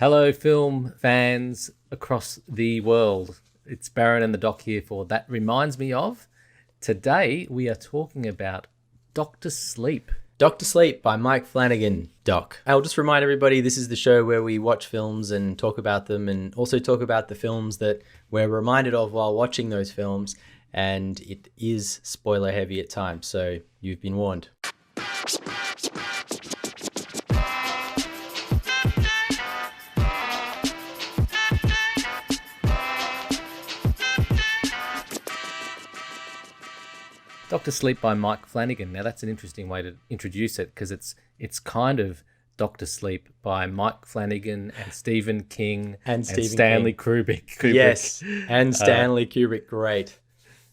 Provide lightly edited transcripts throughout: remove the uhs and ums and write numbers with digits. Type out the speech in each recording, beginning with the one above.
Hello, film fans across the world. It's Baron and the Doc here for That Reminds Me Of. Today, we are talking about Dr. Sleep. Dr. Sleep by Mike Flanagan, Doc. I'll just remind everybody, this is the show where we watch films and talk about them, and also talk about the films that we're reminded of while watching those films. And it is spoiler heavy at times, so you've been warned. Dr. Sleep by Mike Flanagan. Now, that's an interesting way to introduce it because it's kind of Dr. Sleep by Mike Flanagan and Stephen King and Stanley Kubrick. Yes, and Stanley Kubrick, great.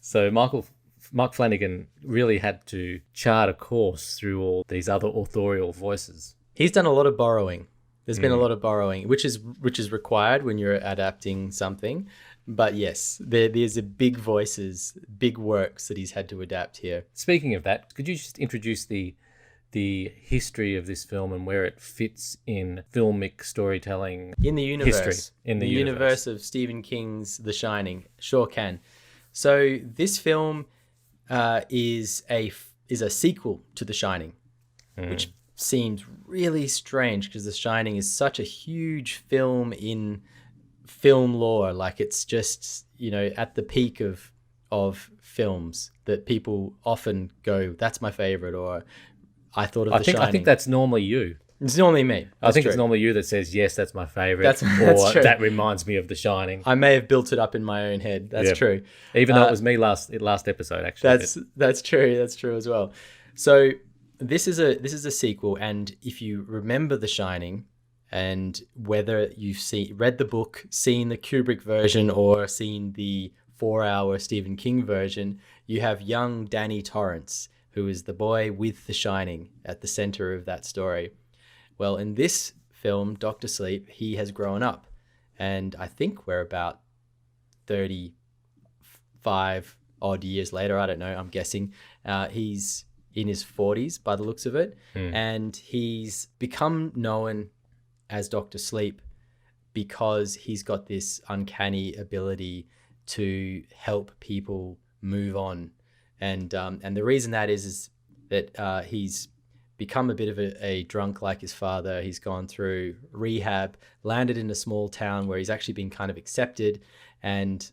So Mike Flanagan really had to chart a course through all these other authorial voices. He's done a lot of borrowing. There's been a lot of borrowing, which is required when you're adapting something. But yes, there's a big voices, big works that he's had to adapt here. Speaking of that, could you just introduce the history of this film and where it fits in filmic storytelling in the universe? History, in the universe of Stephen King's The Shining. Sure can. So this film is a sequel to The Shining, which seems really strange because The Shining is such a huge film in film lore. Like, it's just, at the peak of films that people often go, that's my favorite, or I thought of The Shining. I think that's normally you. It's normally me. I think it's normally you that says, yes, that's my favorite. That's or true. That reminds me of The Shining. I may have built it up in my own head. That's true. Even though it was me last episode, actually. That's true. That's true as well. So this is a sequel, and if you remember The Shining, and whether you've read the book, seen the Kubrick version, or seen the 4-hour Stephen King version, you have young Danny Torrance, who is the boy with The Shining at the center of that story. Well, in this film, Dr. Sleep, he has grown up, and I think we're about 35 odd years later. I don't know, I'm guessing. He's in his 40s by the looks of it, and he's become known as Dr. Sleep because he's got this uncanny ability to help people move on. And the reason that is that he's become a bit of a drunk like his father. He's gone through rehab, landed in a small town where he's actually been kind of accepted, and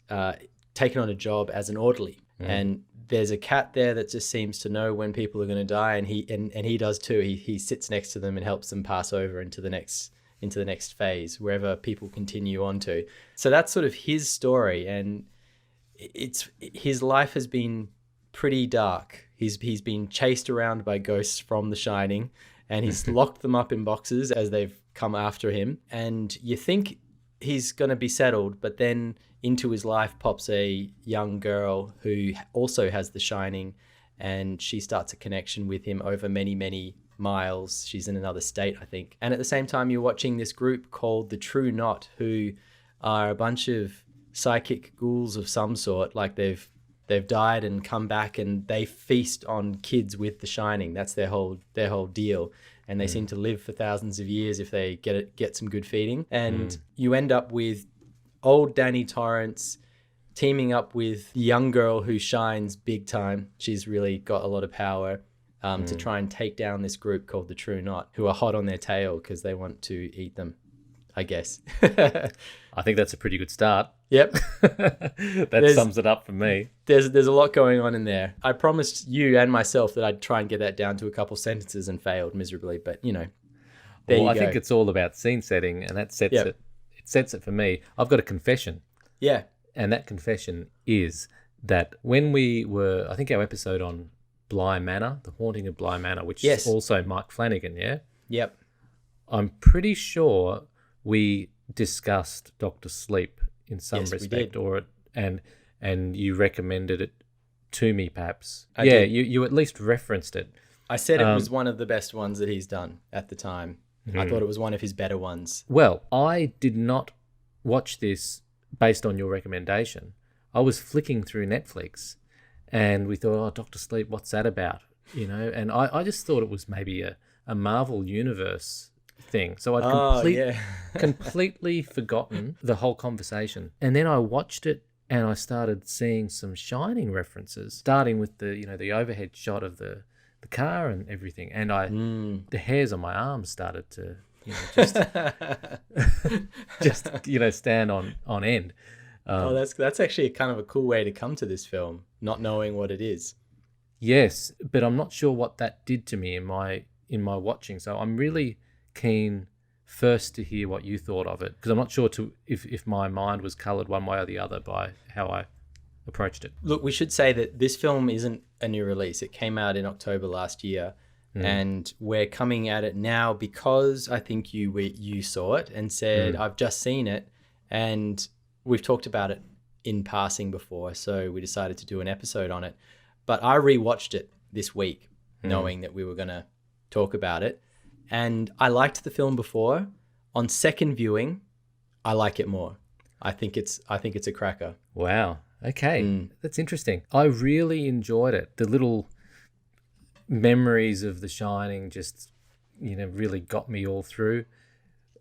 taken on a job as an orderly. And there's a cat there that just seems to know when people are going to die, and he does too. He sits next to them and helps them pass over into the next phase, wherever people continue on to. So that's sort of his story, and his life has been pretty dark. He's been chased around by ghosts from The Shining, and he's locked them up in boxes as they've come after him. And you think he's going to be settled, but then into his life pops a young girl who also has The Shining, and she starts a connection with him over many, many miles. She's in another state, I think. And at the same time, you're watching this group called the True Knot, who are a bunch of psychic ghouls of some sort. Like, they've died and come back, and they feast on kids with The Shining. That's their whole deal. And they seem to live for thousands of years if they get some good feeding. And you end up with old Danny Torrance teaming up with the young girl who shines big time. She's really got a lot of power to try and take down this group called the True Knot, who are hot on their tail because they want to eat them, I guess. I think that's a pretty good start. Yep. That sums it up for me. There's a lot going on in there. I promised you and myself that I'd try and get that down to a couple sentences and failed miserably, but there you go. I think it's all about scene setting, and that sets it. It sets it for me. I've got a confession. Yeah. And that confession is that when we were, I think our episode on Bly Manor, The Haunting of Bly Manor, which is also Mike Flanagan, yeah? Yep. I'm pretty sure we discussed Dr. Sleep in some respect, and you recommended it to me, perhaps. I did. You at least referenced it. I said it was one of the best ones that he's done at the time. I thought it was one of his better ones. Well, I did not watch this based on your recommendation. I was flicking through Netflix, and we thought, Dr. Sleep, what's that about? And I just thought it was maybe a Marvel Universe thing. So I'd completely forgotten the whole conversation. And then I watched it and I started seeing some Shining references, starting with the overhead shot of the car and everything. And the hairs on my arms started to just stand on end. That's actually kind of a cool way to come to this film, not knowing what it is. Yes, but I'm not sure what that did to me in my watching. So I'm really keen first to hear what you thought of it, because I'm not sure if my mind was coloured one way or the other by how I approached it. Look, we should say that this film isn't a new release. It came out in October last year, and we're coming at it now because I think you saw it and said, I've just seen it, and we've talked about it in passing before, so we decided to do an episode on it. But I rewatched it this week, knowing that we were going to talk about it. And I liked the film before. On second viewing, I like it more. I think it's a cracker. Wow. Okay. That's interesting. I really enjoyed it. The little memories of The Shining just, really got me all through.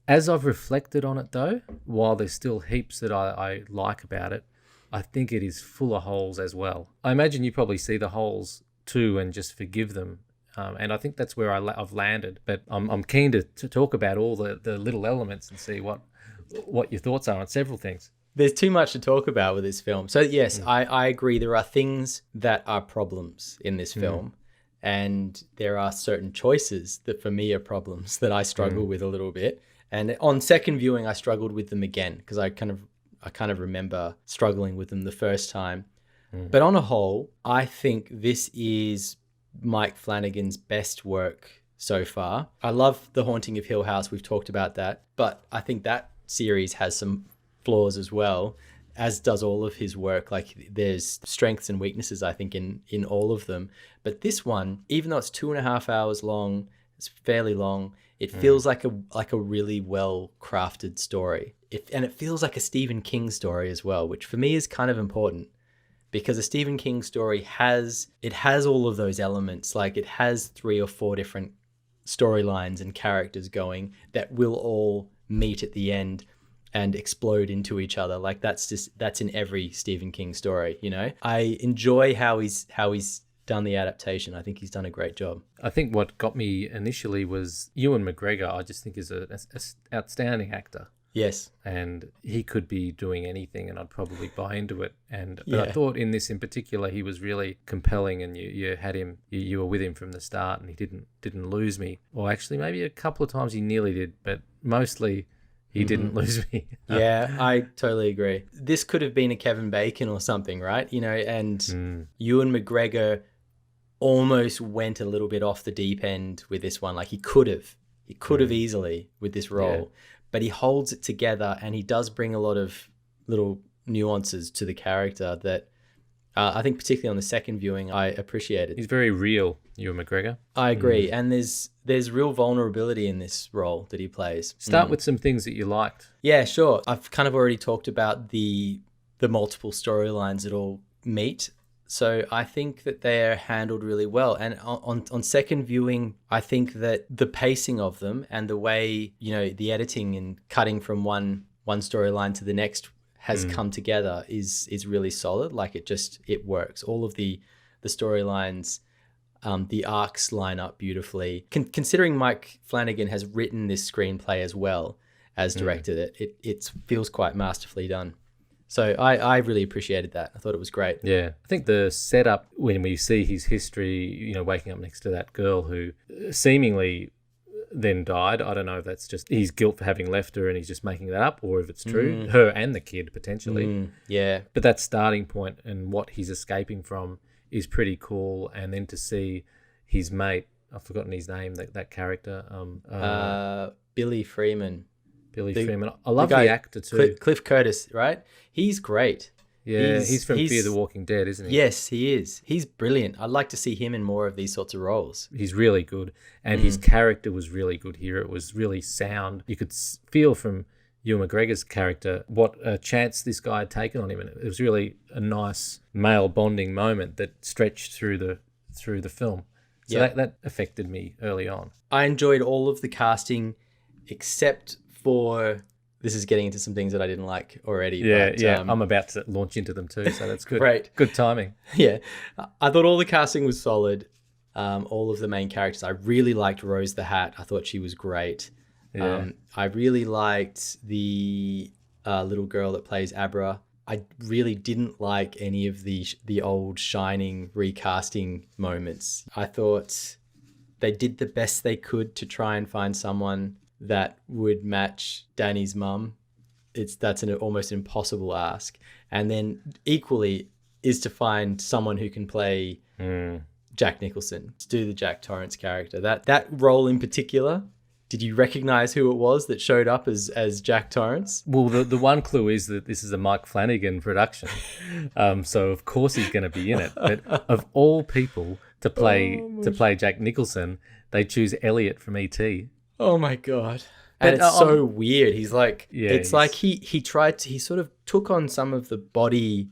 As I've reflected on it, though, while there's still heaps that I like about it, I think it is full of holes as well. I imagine you probably see the holes too and just forgive them. And I think that's where I've landed. But I'm keen to talk about all the little elements and see what your thoughts are on several things. There's too much to talk about with this film. So yes, I agree. There are things that are problems in this film. And there are certain choices that for me are problems that I struggle with a little bit. And on second viewing, I struggled with them again because I kind of remember struggling with them the first time. But on a whole, I think this is Mike Flanagan's best work so far. I love The Haunting of Hill House. We've talked about that. But I think that series has some flaws as well, as does all of his work. Like there's strengths and weaknesses, I think, in all of them. But this one, even though it's 2.5 hours long, it's fairly long, it feels like a really well-crafted story. And it feels like a Stephen King story as well, which for me is kind of important because a Stephen King story has all of those elements. Like it has 3 or 4 different storylines and characters going that will all meet at the end and explode into each other. Like that's in every Stephen King story, I enjoy how he's done the adaptation. I think he's done a great job. I think what got me initially was Ewan McGregor. I just think is an outstanding actor. Yes. And he could be doing anything and I'd probably buy into it. But I thought in this in particular, he was really compelling and you had him, you were with him from the start and he didn't lose me. Or actually maybe a couple of times he nearly did, but mostly he didn't lose me. Yeah, I totally agree. This could have been a Kevin Bacon or something, right? And Ewan McGregor almost went a little bit off the deep end with this one. Like he could have easily with this role, but he holds it together and he does bring a lot of little nuances to the character that I think particularly on the second viewing, I appreciated. He's very real, Ewan McGregor. I agree. And there's real vulnerability in this role that he plays. Start with some things that you liked. Yeah, sure. I've kind of already talked about the multiple storylines that all meet. So I think that they're handled really well. And on second viewing, I think that the pacing of them and the way, the editing and cutting from one storyline to the next has come together is really solid. Like it works. All of the storylines, the arcs line up beautifully. Considering Mike Flanagan has written this screenplay as well as directed it feels quite masterfully done. So I really appreciated that. I thought it was great. Yeah. I think the setup, when we see his history, waking up next to that girl who seemingly then died. I don't know if that's just his guilt for having left her and he's just making that up or if it's true. Her and the kid, potentially. Yeah. But that starting point and what he's escaping from is pretty cool. And then to see his mate, I've forgotten his name, that character. Billy Freeman. Freeman. I love the actor too. Cliff Curtis, right? He's great. Yeah, he's from Fear the Walking Dead, isn't he? Yes, he is. He's brilliant. I'd like to see him in more of these sorts of roles. He's really good. And his character was really good here. It was really sound. You could feel from Ewan McGregor's character what a chance this guy had taken on him. And it was really a nice male bonding moment that stretched through the film. So that affected me early on. I enjoyed all of the casting except for, this is getting into some things that I didn't like already. Yeah, but, yeah. I'm about to launch into them too, so that's good. Great. Good timing. Yeah. I thought all the casting was solid. All of the main characters. I really liked Rose the Hat. I thought she was great. Yeah. I really liked the little girl that plays Abra. I really didn't like any of the old Shining recasting moments. I thought they did the best they could to try and find someone that would match Danny's mum. That's an almost impossible ask. And then equally is to find someone who can play Jack Nicholson, to do the Jack Torrance character. That role in particular, did you recognize who it was that showed up as Jack Torrance? Well, the one clue is that this is a Mike Flanagan production. So of course he's going to be in it. But of all people to play Jack Nicholson, they choose Elliot from E.T. Oh my God. And it's so weird. He's like, like he sort of took on some of the body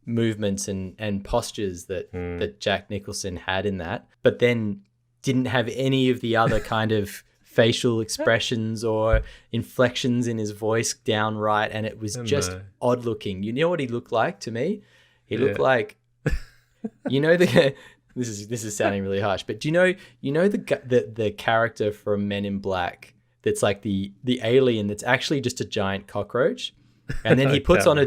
movements and postures that Jack Nicholson had in that, but then didn't have any of the other kind of facial expressions or inflections in his voice downright, and it was just odd looking. You know what he looked like to me? He looked like, this is sounding really harsh, but do you know the character from Men in Black that's like the alien that's actually just a giant cockroach, and then he puts on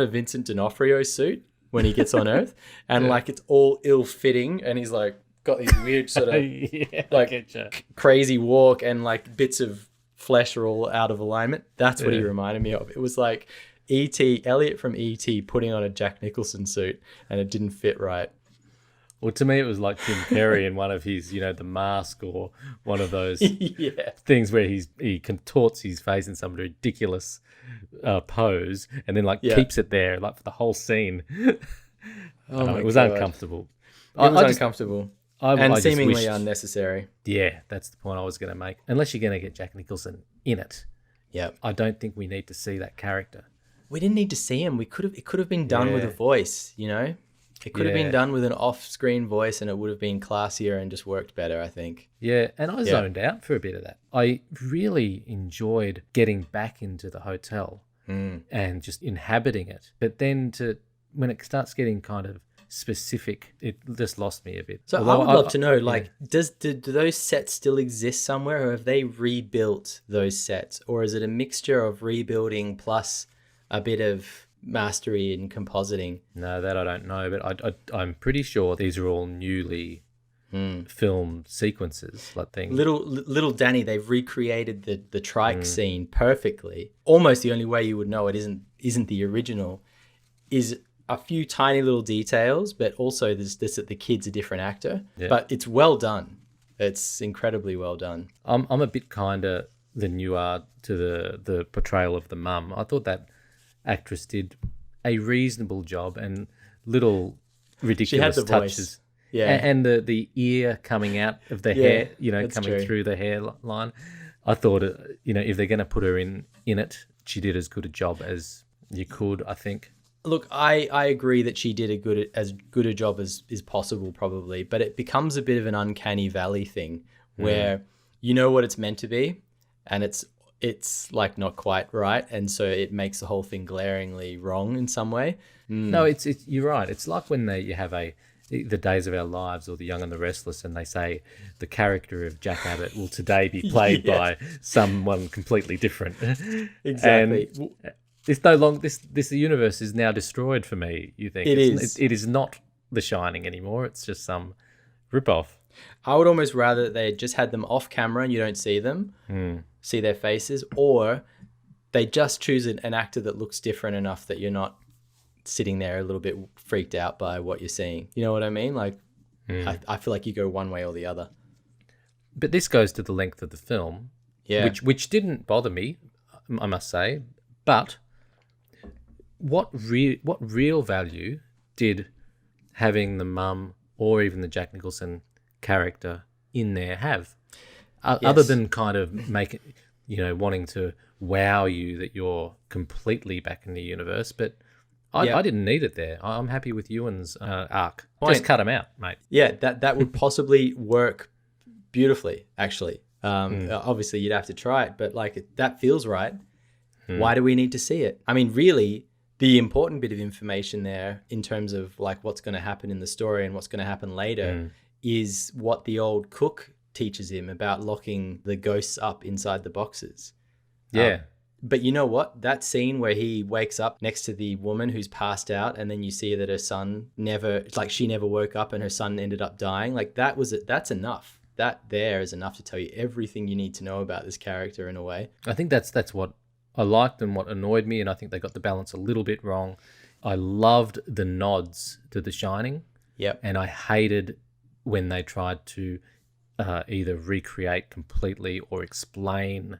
a Vincent D'Onofrio suit when he gets on Earth, and like it's all ill fitting, and he's like got these weird sort of crazy walk, and like bits of flesh are all out of alignment. That's what he reminded me of. It was like E.T. Elliot from E.T. putting on a Jack Nicholson suit, and it didn't fit right. Well, to me, it was like Jim Carrey in one of his, The Mask, or one of those things where he contorts his face in some ridiculous pose, and then keeps it there like for the whole scene. It was uncomfortable. It was uncomfortable. And seemingly unnecessary. Yeah, that's the point I was going to make. Unless you're going to get Jack Nicholson in it, I don't think we need to see that character. We didn't need to see him. It could have been done with a voice, It could have been done with an off-screen voice, and it would have been classier and just worked better, I think. Yeah, and I zoned out for a bit of that. I really enjoyed getting back into the hotel and just inhabiting it. But then when it starts getting kind of specific, it just lost me a bit. So I would love to know, do those sets still exist somewhere, or have they rebuilt those sets? Or is it a mixture of rebuilding plus a bit of mastery in compositing? No, that I don't know, but I'm pretty sure these are all newly filmed sequences, like things. Little Danny, they've recreated the trike scene perfectly. Almost the only way you would know it isn't the original is a few tiny little details, but also there's this that the kid's a different actor. Yeah. But it's well done. It's incredibly well done. I'm a bit kinder than you are to the portrayal of the mum. I thought that actress did a reasonable job, and little ridiculous touches. Voice. Yeah, and the ear coming out of the hair, coming through the hairline. I thought, if they're going to put her in it, she did as good a job as you could, I think. Look, I agree that she did as good a job as is possible, probably, but it becomes a bit of an uncanny valley thing where you know what it's meant to be, and it's like not quite right, and so it makes the whole thing glaringly wrong in some way. No, it's you're right. It's like when you have the Days of Our Lives or The Young and the Restless, and they say the character of Jack Abbott will today be played by someone completely different. Exactly. And it's no longer this universe is now destroyed for me. You think it is not The Shining anymore. It's just some ripoff. I would almost rather they just had them off camera and you don't see them, see their faces, or they just choose an actor that looks different enough that you're not sitting there a little bit freaked out by what you're seeing. You know what I mean? Like, I feel like you go one way or the other. But this goes to the length of the film, which didn't bother me, I must say. But what real value did having the mum or even the Jack Nicholson character in there have, other than kind of make it, wanting to wow you that you're completely back in the universe? But I didn't need it there. I'm happy with Ewan's arc. Just cut him out, mate. Yeah, that would possibly work beautifully, actually. Obviously, you'd have to try it, but like that feels right. Why do we need to see it? I mean, really, the important bit of information there in terms of like what's going to happen in the story and what's going to happen later is what the old cook teaches him about locking the ghosts up inside the boxes. Yeah. But you know what? That scene where he wakes up next to the woman who's passed out, and then you see that her son she never woke up and her son ended up dying. Like that's enough. That there is enough to tell you everything you need to know about this character in a way. I think that's what I liked and what annoyed me, and I think they got the balance a little bit wrong. I loved the nods to The Shining. Yep. And I hated when they tried to either recreate completely or explain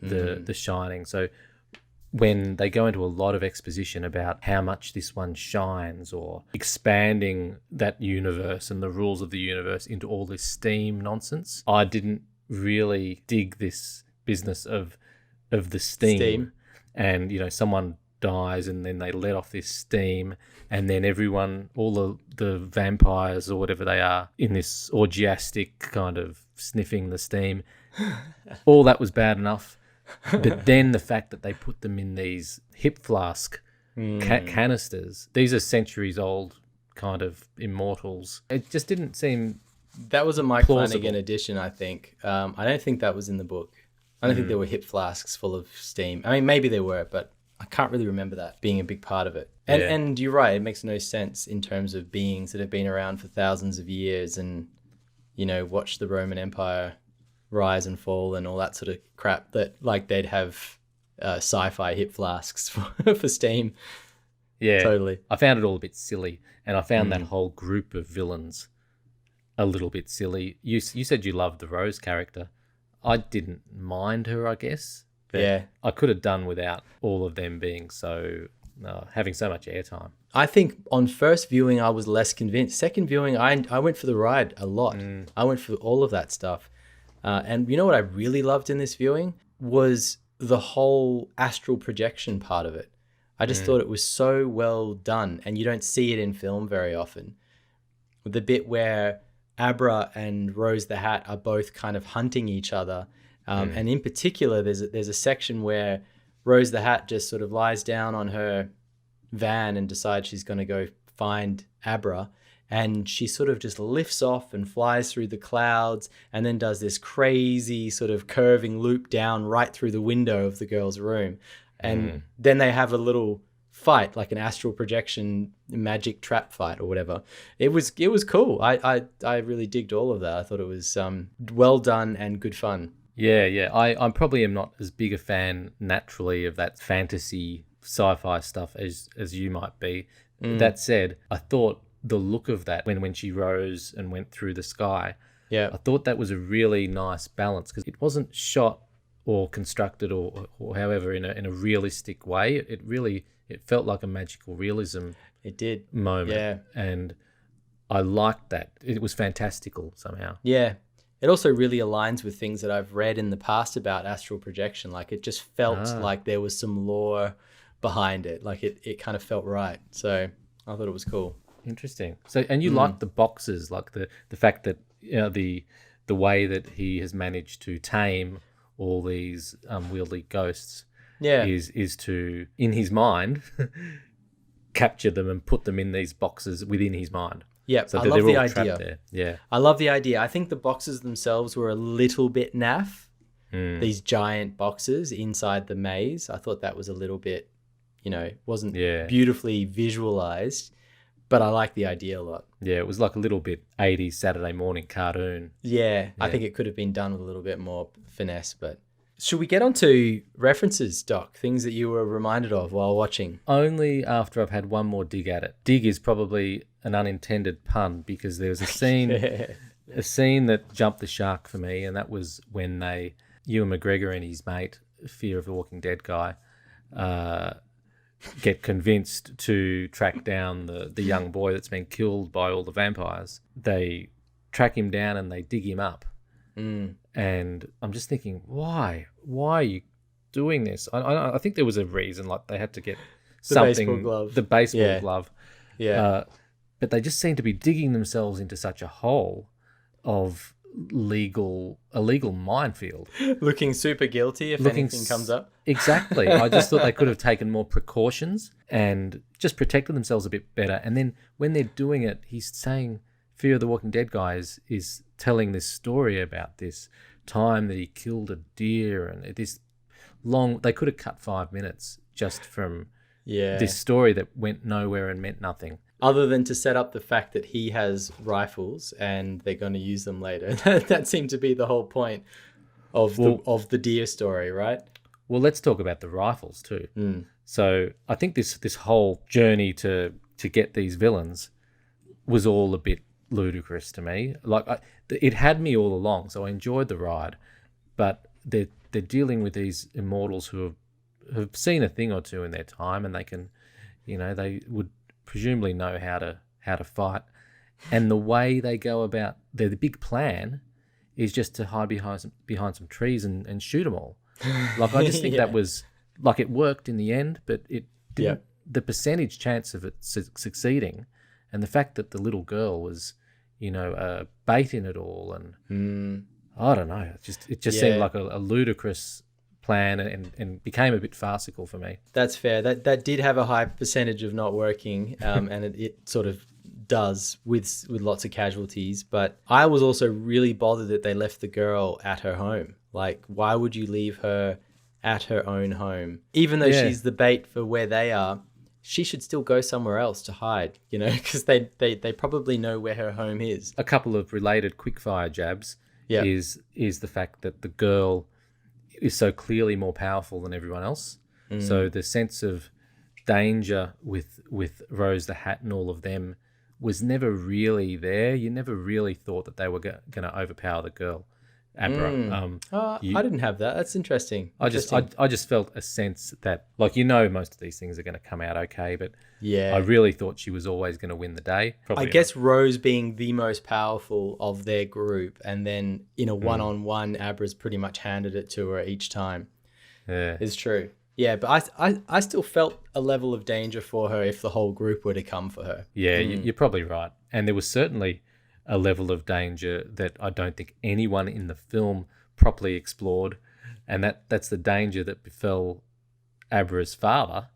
the Shining. So when they go into a lot of exposition about how much this one shines, or expanding that universe and the rules of the universe into all this steam nonsense, I didn't really dig this business of the steam. And someone dies and then they let off this steam, and then everyone, all the vampires or whatever they are, in this orgiastic kind of sniffing the steam. All that was bad enough. But then the fact that they put them in these hip flask canisters, these are centuries old kind of immortals. It just didn't seem that was a Mike plausible. Flanagan edition, I think. I don't think that was in the book. I don't think there were hip flasks full of steam. I mean, maybe there were, but I can't really remember that being a big part of it. And you're right, it makes no sense in terms of beings that have been around for thousands of years and, watch the Roman Empire rise and fall and all that sort of crap, that like they'd have sci-fi hip flasks for steam. Yeah, totally. I found it all a bit silly, and I found that whole group of villains a little bit silly. You said you loved the Rose character. I didn't mind her, I guess. But yeah, I could have done without all of them being having so much airtime. I think on first viewing I was less convinced. Second viewing, I went for the ride a lot. I went for all of that stuff. And you know what I really loved in this viewing was the whole astral projection part of it. I just thought it was so well done, and you don't see it in film very often. The bit where Abra and Rose the Hat are both kind of hunting each other. And in particular, there's a section where Rose the Hat just sort of lies down on her van and decides she's going to go find Abra. And she sort of just lifts off and flies through the clouds, and then does this crazy sort of curving loop down right through the window of the girl's room. And then they have a little fight, like an astral projection magic trap fight or whatever. It was cool. I really digged all of that. I thought it was well done and good fun. Yeah. I probably am not as big a fan naturally of that fantasy sci-fi stuff as you might be. That said, I thought the look of that when she rose and went through the sky, I thought that was a really nice balance, because it wasn't shot or constructed or however in a realistic way. It felt like a magical realism. It did moment, and I liked that. It was fantastical somehow. Yeah. It also really aligns with things that I've read in the past about astral projection. Like it just felt like there was some lore behind it. Like it kind of felt right. So I thought it was cool. Interesting. So, and you like the boxes, like the fact that the way that he has managed to tame all these unwieldy ghosts, is to, in his mind, capture them and put them in these boxes within his mind. Yeah, so I love the idea. There. Yeah, I love the idea. I think the boxes themselves were a little bit naff. These giant boxes inside the maze. I thought that was a little bit, wasn't beautifully visualized. But I like the idea a lot. Yeah, it was like a little bit 80s Saturday morning cartoon. Yeah, I think it could have been done with a little bit more finesse. But should we get on to references, Doc? Things that you were reminded of while watching? Only after I've had one more dig at it. Dig is probably an unintended pun, because there was a scene a scene that jumped the shark for me, and that was when Ewan McGregor and his mate, Fear of the Walking Dead guy, get convinced to track down the young boy that's been killed by all the vampires. They track him down and they dig him up. And I'm just thinking, why are you doing this? I think there was a reason, like they had to get something, the baseball glove. But they just seem to be digging themselves into such a hole of a legal minefield. Looking super guilty if anything comes up. Exactly. I just thought they could have taken more precautions and just protected themselves a bit better. And then when they're doing it, he's saying Fear of the Walking Dead guy is telling this story about this time that he killed a deer, and this long, they could have cut 5 minutes just from this story that went nowhere and meant nothing. Other than to set up the fact that he has rifles and they're going to use them later. That seemed to be the whole point of the deer story, right? Well, let's talk about the rifles too. So I think this whole journey to get these villains was all a bit ludicrous to me. Like it had me all along, so I enjoyed the ride. But they're dealing with these immortals who have seen a thing or two in their time, and they can, they would presumably know how to fight. And the way they go about the big plan is just to hide behind some trees and shoot them all. Like I just think that was like it worked in the end, but it didn't. The percentage chance of it succeeding, and the fact that the little girl was, bait in it all, and I don't know, it just seemed like a ludicrous plan and became a bit farcical for me. That's fair. That did have a high percentage of not working, and it sort of does with lots of casualties. But I was also really bothered that they left the girl at her home. Like, why would you leave her at her own home? Even though she's the bait for where they are, she should still go somewhere else to hide, because they probably know where her home is. A couple of related quickfire jabs is the fact that the girl is so clearly more powerful than everyone else. So the sense of danger with Rose the Hat and all of them was never really there. You never really thought that they were going to overpower the girl, Abra. I didn't have that. That's interesting. I just felt a sense that, like, most of these things are going to come out okay, but I really thought she was always going to win the day. I guess Rose being the most powerful of their group, and then in a one-on-one, Abra's pretty much handed it to her each time. Yeah, is true. Yeah, but I still felt a level of danger for her if the whole group were to come for her. Yeah, you're probably right. And there was certainly a level of danger that I don't think anyone in the film properly explored, and that's the danger that befell Abra's father,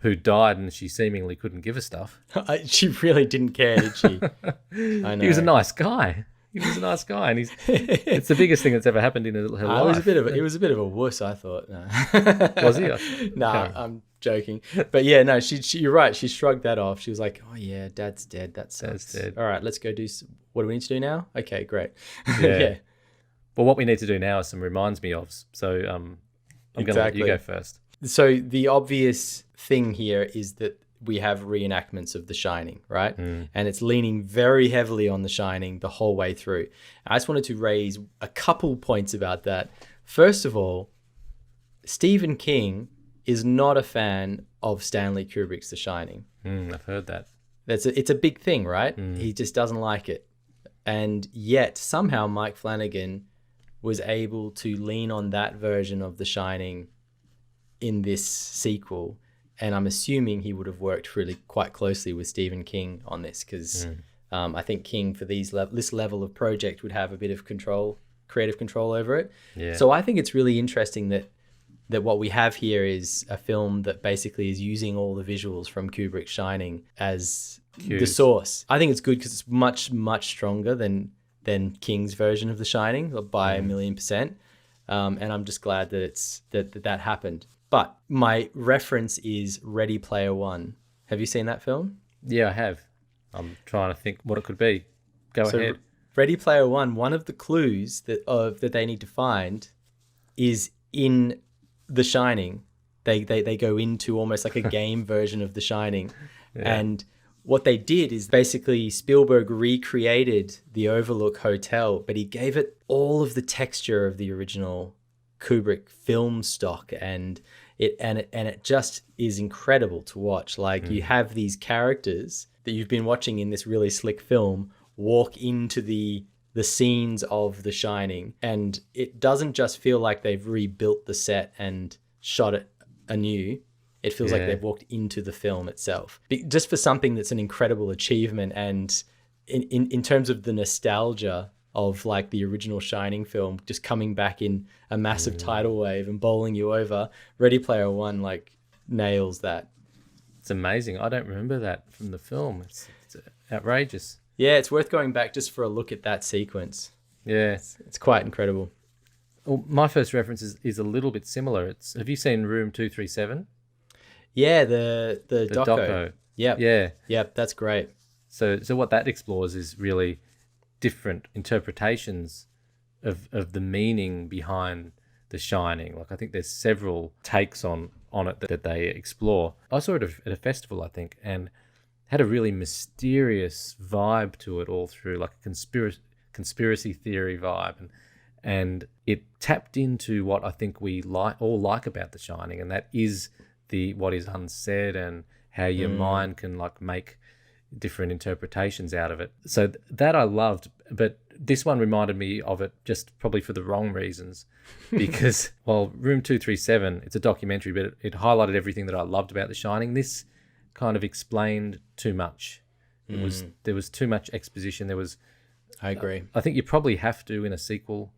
who died, and she seemingly couldn't give a stuff. She really didn't care, did she? I know. He was a nice guy. And it's the biggest thing that's ever happened in her life. He was a bit of a wuss, I thought. No. Was he? Nah, I'm joking. But yeah, no, you're right. She shrugged that off. She was like, "Oh yeah, Dad's dead. That sucks. Dad's dead. All right, let's go do. What do we need to do now? Okay, great. Yeah. Well, what we need to do now is some reminds me ofs. So I'm going to let you go first. So the obvious thing here is that we have reenactments of The Shining, right? And it's leaning very heavily on The Shining the whole way through. I just wanted to raise a couple points about that. First of all, Stephen King is not a fan of Stanley Kubrick's The Shining. I've heard that. It's a big thing, right? He just doesn't like it. And yet somehow Mike Flanagan was able to lean on that version of The Shining in this sequel. And I'm assuming he would have worked really quite closely with Stephen King on this, because I think King for this level of project would have a bit of creative control over it. Yeah. So I think it's really interesting that what we have here is a film that basically is using all the visuals from Kubrick's Shining as the source. I think it's good because it's much, much stronger than King's version of The Shining by 1,000,000%. And I'm just glad that that happened. But my reference is Ready Player One. Have you seen that film? Yeah, I have. I'm trying to think what it could be. Go ahead. Ready Player One of the clues that they need to find is in The Shining. They go into almost like a game version of The Shining. Yeah. And what they did is basically Spielberg recreated the Overlook Hotel, but he gave it all of the texture of the original Kubrick film stock, and it just is incredible to watch. Like you have these characters that you've been watching in this really slick film walk into the scenes of The Shining, and it doesn't just feel like they've rebuilt the set and shot it anew. It feels like they've walked into the film itself. Just for something that's an incredible achievement, and in terms of the nostalgia of like the original Shining film just coming back in a massive tidal wave and bowling you over. Ready Player One like nails that. It's amazing. I don't remember that from the film. It's outrageous. Yeah, it's worth going back just for a look at that sequence. Yeah. It's quite incredible. Well, my first reference is a little bit similar. Have you seen Room 237? Yeah, the doco. Yep. Yeah. Yep, that's great. So what that explores is really different interpretations of the meaning behind The Shining. Like, I think there's several takes on it that they explore. I saw it at a festival, I think, and had a really mysterious vibe to it all through, like a conspiracy theory vibe, and it tapped into what I think we all like about The Shining, and that is what is unsaid and how your mind can like make different interpretations out of it. So that I loved, but this one reminded me of it just probably for the wrong reasons, because while Room 237, it's a documentary, but it highlighted everything that I loved about The Shining. This kind of explained too much. There was too much exposition. I agree. I think you probably have to in a sequel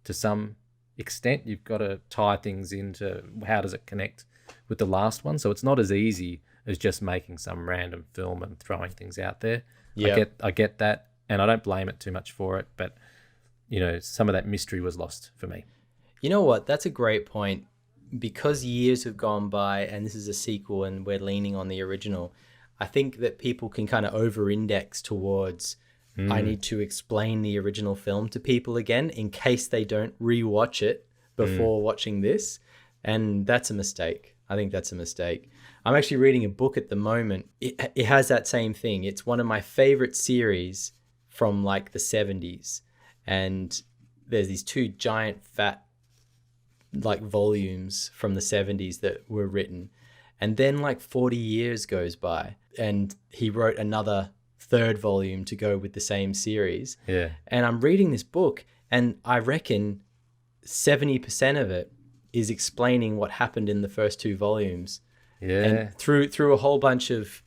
to some extent. You've got to tie things into how does it connect with the last one. So it's not as easy as just making some random film and throwing things out there. Yeah, I get that, and I don't blame it too much for it. But some of that mystery was lost for me. You know what? That's a great point. Because years have gone by and this is a sequel and we're leaning on the original, I think that people can kind of over-index towards I need to explain the original film to people again in case they don't rewatch it before watching this. And that's a mistake. I think that's a mistake. I'm actually reading a book at the moment. It has that same thing. It's one of my favorite series from like the 70s. And there's these two giant fat like volumes from the 70s that were written. And then like 40 years goes by and he wrote another third volume to go with the same series. Yeah. And I'm reading this book and I reckon 70% of it is explaining what happened in the first two volumes. Yeah. And through a whole bunch of,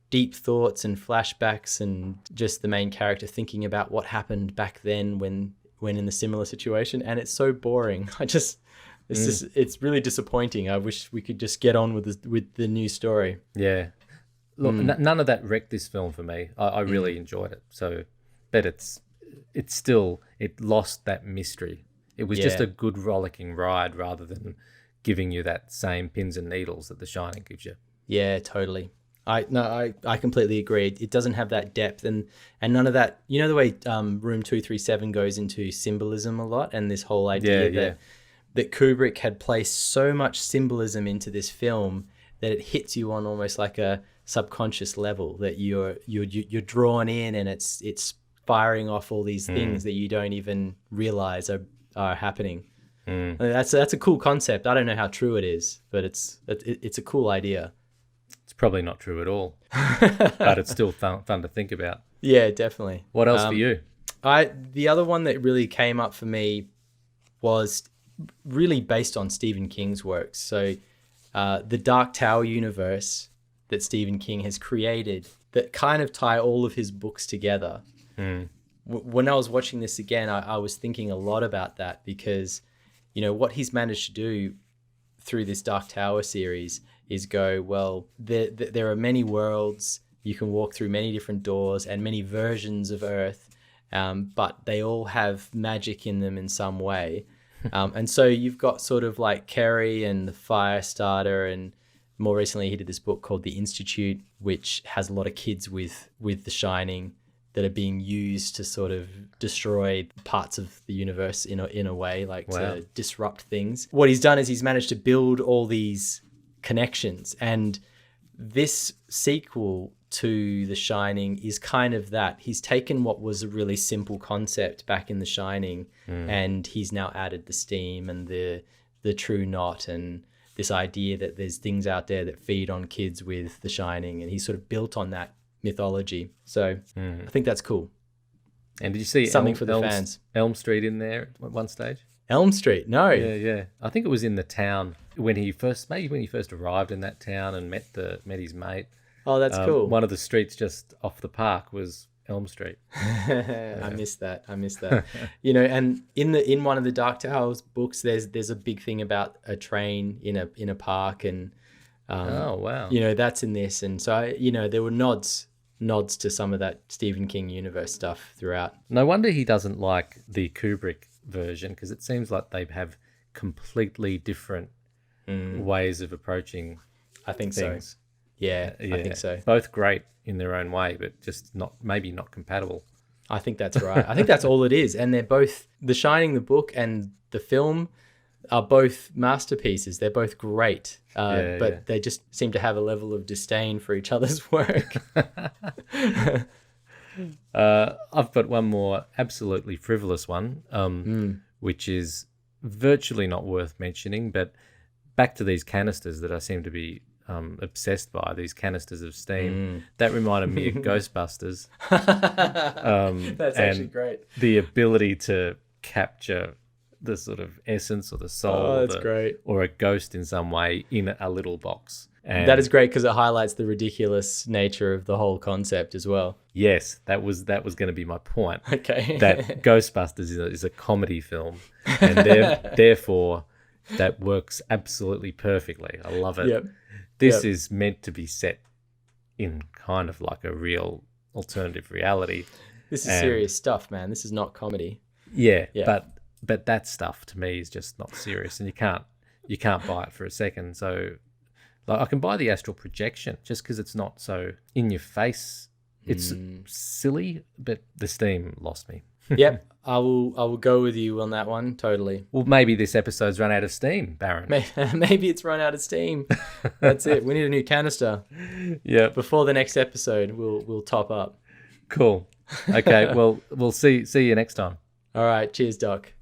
deep thoughts and flashbacks and just the main character thinking about what happened back then when in a similar situation. And it's so boring. It's really disappointing. I wish we could just get on with the new story. Yeah. Look, none of that wrecked this film for me. I really enjoyed it. So, but it lost that mystery. It was just a good rollicking ride rather than giving you that same pins and needles that The Shining gives you. Yeah, totally. I completely agree. It doesn't have that depth and none of that. You know the way Room 237 goes into symbolism a lot, and this whole idea that Kubrick had placed so much symbolism into this film that it hits you on almost like a subconscious level, that you're drawn in, and it's firing off all these things that you don't even realize are happening. That's a cool concept. I don't know how true it is, but it's a cool idea. It's probably not true at all, but it's still fun to think about. Yeah, definitely. What else for you? The other one that really came up for me was really based on Stephen King's works. So the Dark Tower universe that Stephen King has created that kind of tie all of his books together. When I was watching this again, I was thinking a lot about that because, what he's managed to do through this Dark Tower series is go, well, there are many worlds, you can walk through many different doors and many versions of Earth, but they all have magic in them in some way. And so you've got sort of like Kerry and the Firestarter, and more recently he did this book called The Institute, which has a lot of kids with The Shining that are being used to sort of destroy parts of the universe in a way, like to disrupt things. What he's done is he's managed to build all these connections, and this sequel to The Shining is kind of that. He's taken what was a really simple concept back in The Shining, and he's now added the steam and the true knot and this idea that there's things out there that feed on kids with The Shining, and he's sort of built on that mythology. So I think that's cool. And did you see something for the fans? Elm Street in there at one stage? Elm Street? No. Yeah. I think it was in the town when he first arrived in that town and met his mate. Oh, that's cool. One of the streets just off the park was Elm Street. I missed that. You know, and in one of the Dark Towers books, there's a big thing about a train in a park, and Oh, wow. you know, that's in this, and so you know, there were nods to some of that Stephen King universe stuff throughout. No wonder he doesn't like the Kubrick version, because it seems like they have completely different ways of approaching I think things. so. Yeah, I think so. Both great in their own way, but just maybe not compatible. I think that's right. I think that's all it is. And they're both, The Shining, the book, and the film are both masterpieces. They're both great, but they just seem to have a level of disdain for each other's work. I've got one more absolutely frivolous one, which is virtually not worth mentioning, but back to these canisters that I seem to be obsessed by, these canisters of steam. That reminded me of Ghostbusters. That's actually great. The ability to capture the sort of essence or the soul great. or a ghost in some way in a little box. And that is great because it highlights the ridiculous nature of the whole concept as well. Yes, that was going to be my point. Okay. That Ghostbusters is a comedy film, and therefore that works absolutely perfectly. I love it. Yep. This is meant to be set in kind of like a real alternative reality. This is serious stuff, man. This is not comedy. Yeah. But that stuff to me is just not serious, and you can't buy it for a second. So like, I can buy the astral projection just because it's not so in your face. It's silly, but the steam lost me. Yep. I will go with you on that one, totally. Well, maybe this episode's run out of steam, Baron. Maybe it's run out of steam. That's it. We need a new canister. Yeah. Before the next episode, we'll top up. Cool. Okay. Well, we'll see you next time. All right. Cheers, Doc.